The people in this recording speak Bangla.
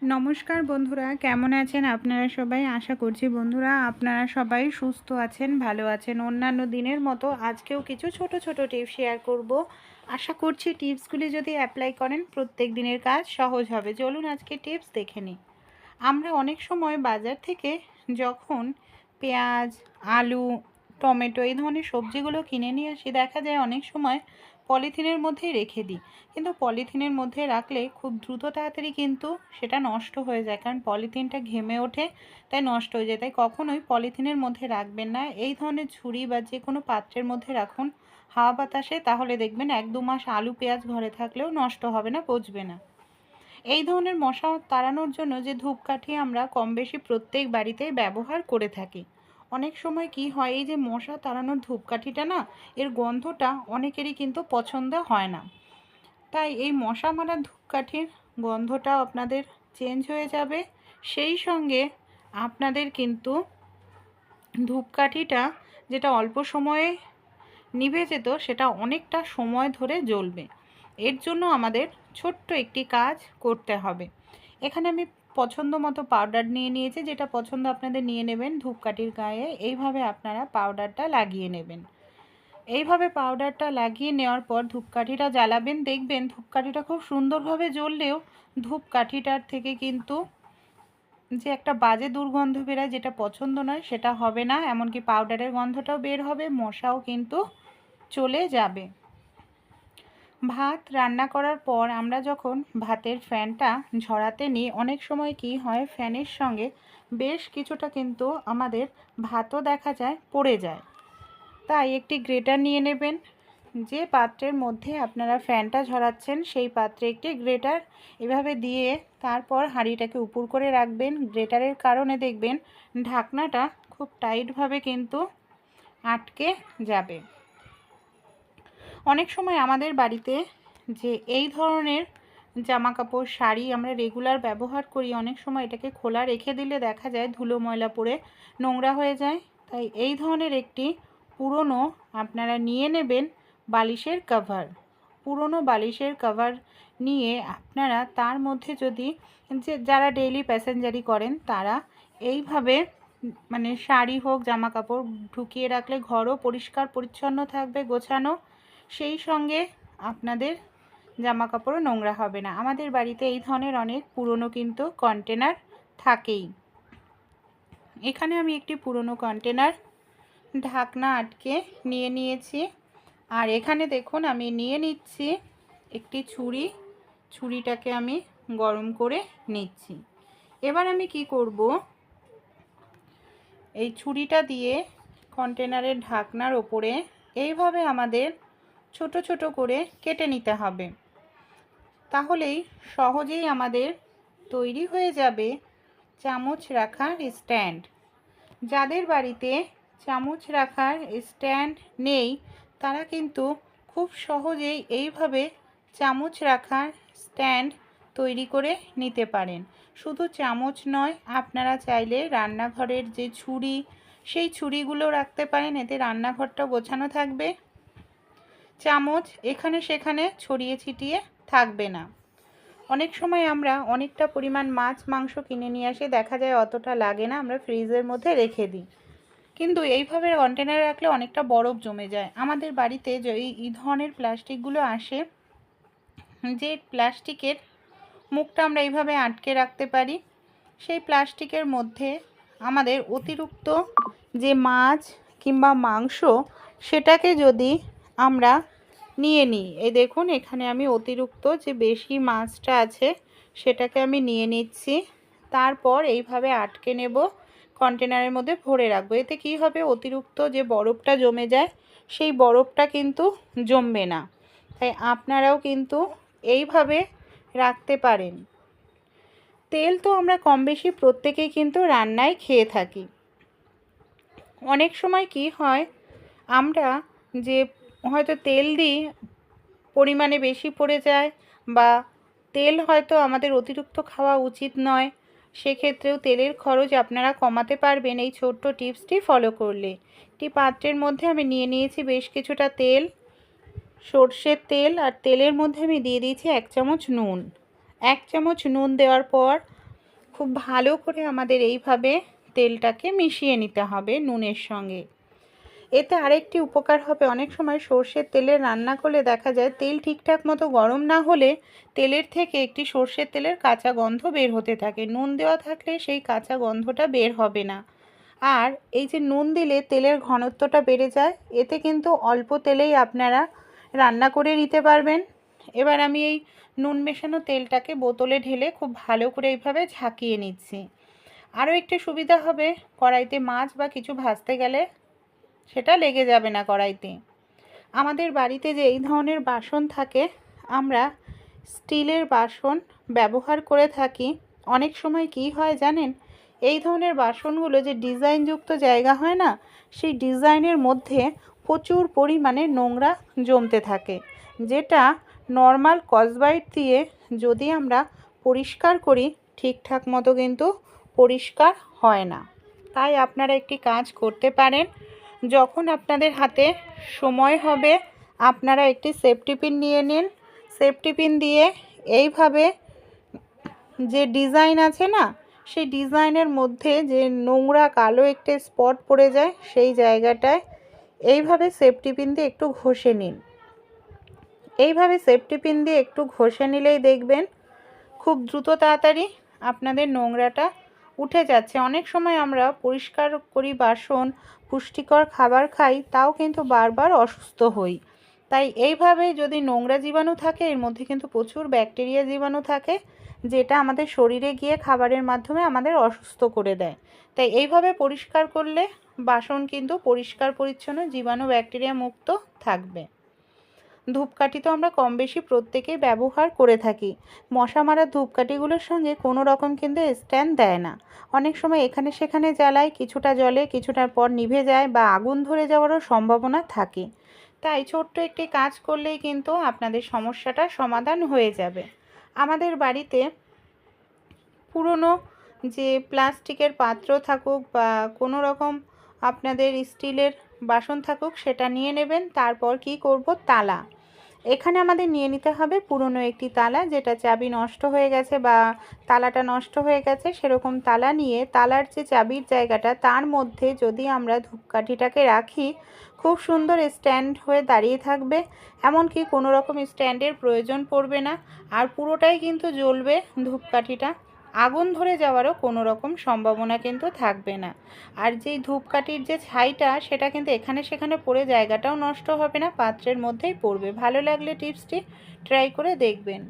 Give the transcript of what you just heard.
নমস্কার বন্ধুরা, কেমন আছেন আপনারা সবাই? আশা করছি বন্ধুরা আপনারা সবাই সুস্থ আছেন, ভালো আছেন। অন্যান্য দিনের মতো আজকেও কিছু ছোট ছোট টিপস শেয়ার করব। আশা করছি টিপসগুলি যদি অ্যাপ্লাই করেন প্রত্যেক দিনের কাজ সহজ হবে। চলুন আজকে টিপস দেখে নিই। আমরা অনেক সময় বাজার থেকে যখন পেঁয়াজ, আলু, টমেটো এই ধরনের সবজিগুলো কিনে নিয়ে আসি, দেখা যায় অনেক সময় পলিথিনের মধ্যেই রেখে দিই। কিন্তু পলিথিনের মধ্যে রাখলে খুব দ্রুত তাড়াতাড়ি কিন্তু সেটা নষ্ট হয়ে যায়, কারণ পলিথিনটা ঘেমে ওঠে, তাই নষ্ট হয়ে যায়। তাই কখনোই পলিথিনের মধ্যে রাখবেন না। এই ধরনের ঝুড়ি বা যে কোনো পাত্রের মধ্যে রাখুন হাওয়া বাতাসে, তাহলে দেখবেন 1-2 মাস আলু পেঁয়াজ ঘরে থাকলেও নষ্ট হবে না, পচবে না। এই ধরনের মশা তাড়ানোর জন্য যে ধূপকাঠি আমরা কম বেশি প্রত্যেক বাড়িতেই ব্যবহার করে থাকি। অনেক সময় কি হয়, এই যে মশা তাড়ানোর ধূপকাঠিটা না, এর গন্ধটা অনেকেরই কিন্তু পছন্দ হয় না। তাই এই মশা মারা ধূপকাঠির গন্ধটাও আপনাদের চেঞ্জ হয়ে যাবে। সেই সঙ্গে আপনাদের কিন্তু ধূপকাঠিটা যেটা অল্প সময়ে নিভে যেত, সেটা অনেকটা সময় ধরে জ্বলবে। এর জন্য আমাদের ছোট্ট একটি কাজ করতে হবে। এখানে আমি পছন্দ মতো পাউডার নিয়ে নিয়েছি, যেটা পছন্দ আপনাদের নিয়ে নেবেন। ধূপকাঠির গায়ে এইভাবে আপনারা পাউডারটা লাগিয়ে নেবেন। এইভাবে পাউডারটা লাগিয়ে নেওয়ার পর ধূপকাঠিটা জ্বালাবেন। দেখবেন ধূপকাঠিটা খুব সুন্দরভাবে জ্বললেও ধূপকাঠিটার থেকে কিন্তু যে একটা বাজে দুর্গন্ধ বেরোয়, যেটা পছন্দ নয়, সেটা হবে না। এমনকি পাউডারের গন্ধটাও বের হবে, মশাও কিন্তু চলে যাবে। ভাত রান্না করার পর আমরা যখন ভাতের ফ্যানটা ঝরাতে নিই, অনেক সময় কি হয়, ফ্যানের সঙ্গে বেশ কিছুটা কিন্তু আমাদের ভাতও দেখা যায় পড়ে যায়। তাই একটি গ্রেটার নিয়ে নেবেন। যে পাত্রের মধ্যে আপনারা ফ্যানটা ঝরাচ্ছেন সেই পাত্রে একটি গ্রেটার এভাবে দিয়ে তারপর হাঁড়িটাকে উপর করে রাখবেন। গ্রেটারের কারণে দেখবেন ঢাকনাটা খুব টাইটভাবে কিন্তু আটকে যাবে। অনেক সময় আমাদের বাড়িতে যে এই ধরনের জামা কাপড়, শাড়ি আমরা রেগুলার ব্যবহার করি, অনেক সময় এটাকে খোলা রেখে দিলে দেখা যায় ধুলো ময়লা পড়ে নোংরা হয়ে যায়। তাই এই ধরনের একটি পুরনো আপনারা নিয়ে নেবেন বালিশের কভার। পুরনো বালিশের কভার নিয়ে আপনারা তার মধ্যে যদি যারা ডেইলি প্যাসেঞ্জারি করেন তারা এইভাবে মানে শাড়ি হোক জামা কাপড় ঢুকিয়ে রাখলে ঘরও পরিষ্কার পরিচ্ছন্ন থাকবে, গোছানো। সেই সঙ্গে আপনাদের জামা কাপড়ও নোংরা হবে না। আমাদের বাড়িতে এই ধরনের অনেক পুরনো কিন্তু কন্টেনার থাকেই। এখানে আমি একটি পুরনো কন্টেনার ঢাকনা আটকে নিয়ে নিয়েছি। আর এখানে দেখুন আমি নিয়ে নিচ্ছি একটি ছুরি। ছুরিটাকে আমি গরম করে নিচ্ছি। এবার আমি কি করব, এই ছুরিটা দিয়ে কন্টেনারের ঢাকনার ওপরে এইভাবে আমাদের ছোট ছোট করে কেটে নিতে হবে। তাহলেই সহজেই আমাদের তৈরি হয়ে যাবে চামচ রাখার স্ট্যান্ড। যাদের বাড়িতে চামচ রাখার স্ট্যান্ড নেই তারা কিন্তু খুব সহজেই এইভাবে চামচ রাখার স্ট্যান্ড তৈরি করে নিতে পারেন। শুধু চামচ নয়, আপনারা চাইলে রান্নাঘরের যে ছুরি, সেই ছুরিগুলো রাখতে পারেন। এতে রান্নাঘরটা গোছানো থাকবে, চামচ এখানে সেখানে ছড়িয়ে ছিটিয়ে থাকবে না। অনেক সময় আমরা অনেকটা পরিমাণ মাছ মাংস কিনে নিয়ে আসি, দেখা যায় অতটা লাগে না, আমরা ফ্রিজের মধ্যে রেখে দিই। কিন্তু এইভাবে কন্টেনারে রাখলে অনেকটা বরফ জমে যায়। আমাদের বাড়িতে যে এই ধরনের প্লাস্টিকগুলো আসে, যে প্লাস্টিকের মুখটা আমরা এইভাবে আটকে রাখতে পারি, সেই প্লাস্টিকের মধ্যে আমাদের অতিরিক্ত যে মাছ কিংবা মাংস, সেটাকে যদি আমরা নিয়ে নিই, এই দেখুন এখানে আমি অতিরিক্ত যে বেশি মাছটা আছে সেটাকে আমি নিয়ে নিচ্ছি। তারপর এইভাবে আটকে নেব, কন্টেনারের মধ্যে ভরে রাখবো। এতে কি হবে, অতিরিক্ত যে বরফটা জমে যায় সেই বরফটা কিন্তু জমবে না। তাই আপনারাও কিন্তু এইভাবে রাখতে পারেন। তেল তো আমরা কম বেশি প্রত্যেকেই কিন্তু রান্নায় খেয়ে থাকি। অনেক সময় কি হয়, আমরা যে হয়তো তেল দিই পরিমাণে বেশি পড়ে যায়, বা তেল হয়তো আমাদের অতিরিক্ত খাওয়া উচিত নয়, সেক্ষেত্রেও তেলের খরচ আপনারা কমাতে পারবেন এই ছোট্ট টিপসটি ফলো করলে। একটি পাত্রের মধ্যে আমি নিয়ে নিয়েছি বেশ কিছুটা তেল, সর্ষের তেল, আর তেলের মধ্যে আমি দিয়ে দিয়েছি 1 চামচ নুন। 1 চামচ নুন দেওয়ার পর খুব ভালো করে আমাদের এইভাবে তেলটাকে মিশিয়ে নিতে হবে নুনের সঙ্গে। এতে আরেকটি উপকার হবে, অনেক সময় সর্ষের তেলে রান্না করলে দেখা যায় তেল ঠিকঠাক মতো গরম না হলে তেলের থেকে একটি সর্ষের তেলের কাঁচা গন্ধ বের হতে থাকে। নুন দেওয়া থাকলে সেই কাঁচা গন্ধটা বের হবে না। আর এই যে নুন দিলে তেলের ঘনত্বটা বেড়ে যায়, এতে কিন্তু অল্প তেলেই আপনারা রান্না করে নিতে পারবেন। এবার আমি এই নুন মেশানো তেলটাকে বোতলে ঢেলে খুব ভালো করে এইভাবে ঝাঁকিয়ে নিচ্ছি। আরও একটি সুবিধা হবে, কড়াইতে মাছ বা কিছু ভাজতে গেলে সেটা লেগে যাবে না কড়াইতে। আমাদের বাড়িতে যে এই ধরনের বাসন থাকে, আমরা স্টিলের বাসন ব্যবহার করে থাকি। অনেক সময় কি হয় জানেন, এই ধরনের বাসনগুলো যে ডিজাইনযুক্ত জায়গা হয় না, সেই ডিজাইনের মধ্যে প্রচুর পরিমাণে নোংরা জমতে থাকে, যেটা নর্মাল স্কচব্রাইট দিয়ে যদি আমরা পরিষ্কার করি ঠিকঠাক মতো কিন্তু পরিষ্কার হয় না। তাই আপনারা একটি কাজ করতে পারেন, যখন আপনাদের হাতে সময় হবে আপনারা একটি সেফটি পিন নিয়ে নিন। সেফটি পিন দিয়ে এইভাবে যে ডিজাইন আছে না, সেই ডিজাইনের মধ্যে যে নোংরা কালো একটি স্পট পড়ে যায় সেই জায়গাটায় এইভাবে সেফটি পিন দিয়ে একটু ঘষে নিন। এইভাবে সেফটি পিন দিয়ে একটু ঘষে নিলেই দেখবেন খুব দ্রুত তাড়াতাড়ি আপনাদের নোংরাটা উঠে যাচ্ছে। অনেক সময় আমরা পরিষ্কার করি বাসন, পুষ্টিকর খাবার খাই, তাও কিন্তু বারবার অসুস্থ হই। তাই এইভাবে যদি নোংরা জীবাণু থাকে, এর মধ্যে কিন্তু প্রচুর ব্যাকটেরিয়া জীবাণু থাকে, যেটা আমাদের শরীরে গিয়ে খাবারের মাধ্যমে আমাদের অসুস্থ করে দেয়। তাই এইভাবে পরিষ্কার করলে বাসন কিন্তু পরিষ্কার পরিচ্ছন্ন, জীবাণু ব্যাকটেরিয়া মুক্ত থাকবে। ধূপকাঠি তো আমরা কম বেশি প্রত্যেকেই ব্যবহার করে থাকি। মশা মারা ধূপকাঠিগুলোর সঙ্গে কোনো রকম কিন্তু স্ট্যান্ড দেয় না। অনেক সময় এখানে সেখানে জ্বালায়, কিছুটা জ্বলে, কিছুটার পর নিভে যায় বা আগুন ধরে যাওয়ারও সম্ভাবনা থাকে। তাই ছোট্ট একটি কাজ করলেই কিন্তু আপনাদের সমস্যাটার সমাধান হয়ে যাবে। আমাদের বাড়িতে পুরনো যে প্লাস্টিকের পাত্র থাকুক বা কোনো রকম আপনাদের স্টিলের বাসন থাকুক, সেটা নিয়ে নেবেন। তারপর কি করব, তালা। এখানে আমাদের নিয়ে নিতে হবে পুরনো একটি তালা, যেটা চাবি নষ্ট হয়ে গেছে বা তালাটা নষ্ট হয়ে গেছে, সেরকম তালা নিয়ে তালার যে চাবির জায়গাটা তার মধ্যে যদি আমরা ধূপকাঠিটাকে রাখি, খুব সুন্দর স্ট্যান্ড হয়ে দাঁড়িয়ে থাকবে। এমনকি কোনো রকম স্ট্যান্ডের প্রয়োজন পড়বে না, আর পুরোটাই কিন্তু জ্বলবে ধূপকাঠিটা। আগুন ধরে যাওয়ারও কোনো রকম সম্ভাবনা কিন্তু থাকবে না। আর যেই ধূপকাঠির যে ছাইটা, সেটা কিন্তু এখানে সেখানে পড়ে জায়গাটাও নষ্ট হবে না, পাত্রের মধ্যেই পড়বে। ভালো লাগলে টিপসটি ট্রাই করে দেখবেন।